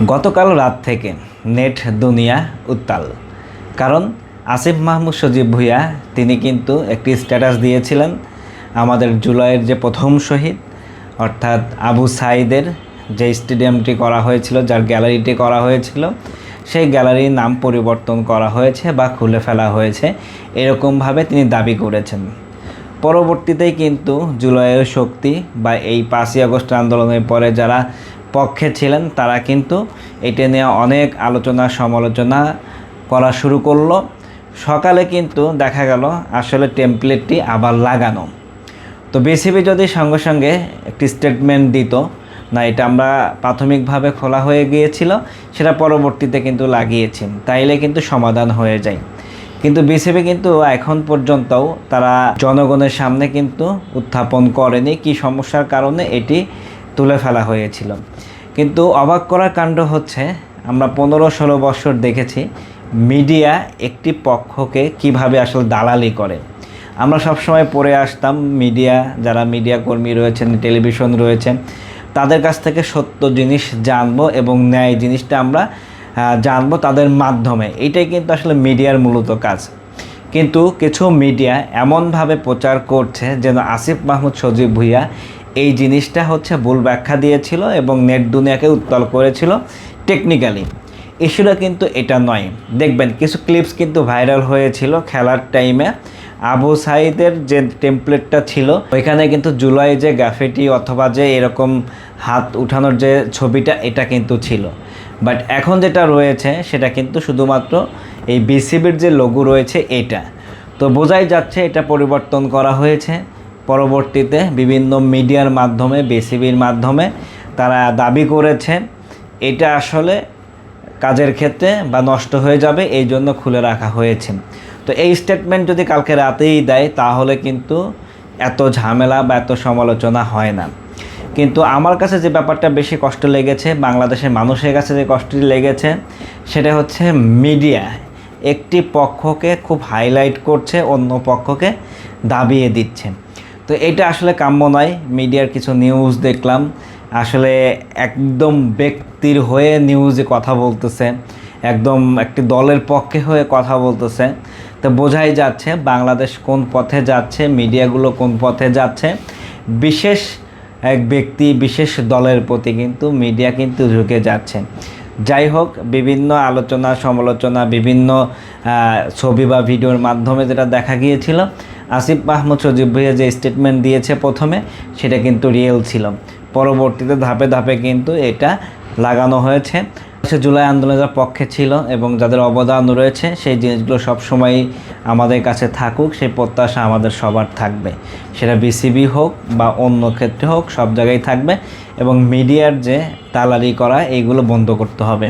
গতকাল রাত থেকে নেট দুনিয়া উত্তাল। কারণ আসিফ মাহমুদ সজীব ভুঁইয়া তিনি কিন্তু একটি স্ট্যাটাস দিয়েছিলেন আমাদের জুলাইয়ের যে প্রথম শহীদ অর্থাৎ আবু সাঈদের যে স্টেডিয়ামটি করা হয়েছিল, যার গ্যালারিটি করা হয়েছিল, সেই গ্যালারির নাম পরিবর্তন করা হয়েছে বা খুলে ফেলা হয়েছে, এরকমভাবে তিনি দাবি করেছেন। পরবর্তীতেই কিন্তু জুলাইয়ের শক্তি বা এই 5ই আগস্ট আন্দোলনের পরে যারা পক্ষে ছিলেন তারা কিন্তু এটা নিয়ে অনেক আলোচনা সমালোচনা করা শুরু করলো। সকালে কিন্তু দেখা গেল আসলে টেমপ্লেটটি আবার লাগানো। তো বিসিবি যদি সঙ্গে সঙ্গে একটি স্টেটমেন্ট দিত না এটা আমরা প্রাথমিকভাবে খোলা হয়ে গিয়েছিল, সেটা পরবর্তীতে কিন্তু লাগিয়েছি, তাইলে কিন্তু সমাধান হয়ে যায়। কিন্তু বিসিবি কিন্তু এখন পর্যন্তও তারা জনগণের সামনে কিন্তু উত্থাপন করেনি কি সমস্যার কারণে এটি তুলে ফেলা হয়েছিল। কিন্তু অবাক করার কাণ্ড হচ্ছে, আমরা 15-16 বছর দেখেছি মিডিয়া একটি পক্ষকে কিভাবে আসলে দালালি করে। আমরা সবসময় পড়ে আসতাম মিডিয়া, যারা মিডিয়া কর্মী রয়েছেন, টেলিভিশন রয়েছেন, তাদের কাছ থেকে সত্য জিনিস জানবো এবং ন্যায় জিনিসটা আমরা জানবো তাদের মাধ্যমে। এটাই কিন্তু আসলে মিডিয়ার মূলত কাজ। কিন্তু কিছু মিডিয়া এমনভাবে প্রচার করছে যেন আসিফ মাহমুদ সজীব ভুঁইয়া এই জিনিসটা হচ্ছে ভুল ব্যাখ্যা দিয়েছিল এবং নেট দুনিয়াকে উত্তাল করেছিল টেকনিক্যালি। ইস্যুটা কিন্তু এটা নয়। দেখবেন কিছু ক্লিপস কিন্তু ভাইরাল হয়েছিল খেলার টাইমে। আবু সাঈদের যে টেমপ্লেটটা ছিল ওইখানে কিন্তু জুলাই যে গ্রাফিটি অথবা যে এরকম হাত উঠানোর যে ছবিটা এটা কিন্তু ছিল। বাট এখন যেটা রয়েছে সেটা কিন্তু শুধুমাত্র এই বিসিবির যে লোগো রয়েছে এটা। তো বোঝাই যাচ্ছে এটা পরিবর্তন করা হয়েছে। পরবর্তীতে বিভিন্ন মিডিয়ার মাধ্যমে, বিসিবির মাধ্যমে তারা দাবি করেছে এটা আসলে কাজের ক্ষেত্রে বা নষ্ট হয়ে যাবে, এই জন্য খুলে রাখা হয়েছে। তো এই স্টেটমেন্ট যদি কালকে রাতেই দেয় তাহলে কিন্তু এত ঝামেলা বা এত সমালোচনা হয় না। কিন্তু আমার কাছে যে ব্যাপারটা বেশি কষ্ট লেগেছে, বাংলাদেশের মানুষের কাছে যে কষ্টটি লেগেছে, সেটা হচ্ছে মিডিয়া একটি পক্ষকে খুব হাইলাইট করছে, অন্য পক্ষকে দাবিয়ে দিচ্ছে। তো এটা আসলে কাম্য নয়। মিডিয়ার কিছু নিউজ দেখলাম আসলে একদম ব্যক্তির হয়ে নিউজে কথা বলতেছে, একদম একটি দলের পক্ষে হয়ে কথা বলতেছে। তো বোঝাই যাচ্ছে বাংলাদেশ কোন পথে যাচ্ছে, মিডিয়াগুলো কোন পথে যাচ্ছে। বিশেষ এক ব্যক্তি, বিশেষ দলের প্রতি কিন্তু মিডিয়া কিন্তু ঝুঁকে যাচ্ছে। যাই হোক, বিভিন্ন আলোচনা সমালোচনা, বিভিন্ন ছবি বা ভিডিওর মাধ্যমে যেটা দেখা গিয়েছিল, আসিফ মাহমুদ সজীব ভুঁইয়া যে স্টেটমেন্ট দিয়েছে প্রথমে সেটা কিন্তু রিয়েল ছিল। পরবর্তীতে ধাপে ধাপে কিন্তু এটা লাগানো হয়েছে। জুলাই আন্দোলনের পক্ষে ছিল এবং যাদের অবদান রয়েছে সেই জিনিসগুলো সবসময়ই আমাদের কাছে থাকুক, সেই প্রত্যাশা আমাদের সবার থাকবে। সেটা বিসিবি হোক বা অন্য ক্ষেত্রে হোক, সব জায়গায় থাকবে। এবং মিডিয়ার যে দালালি করা এইগুলো বন্ধ করতে হবে।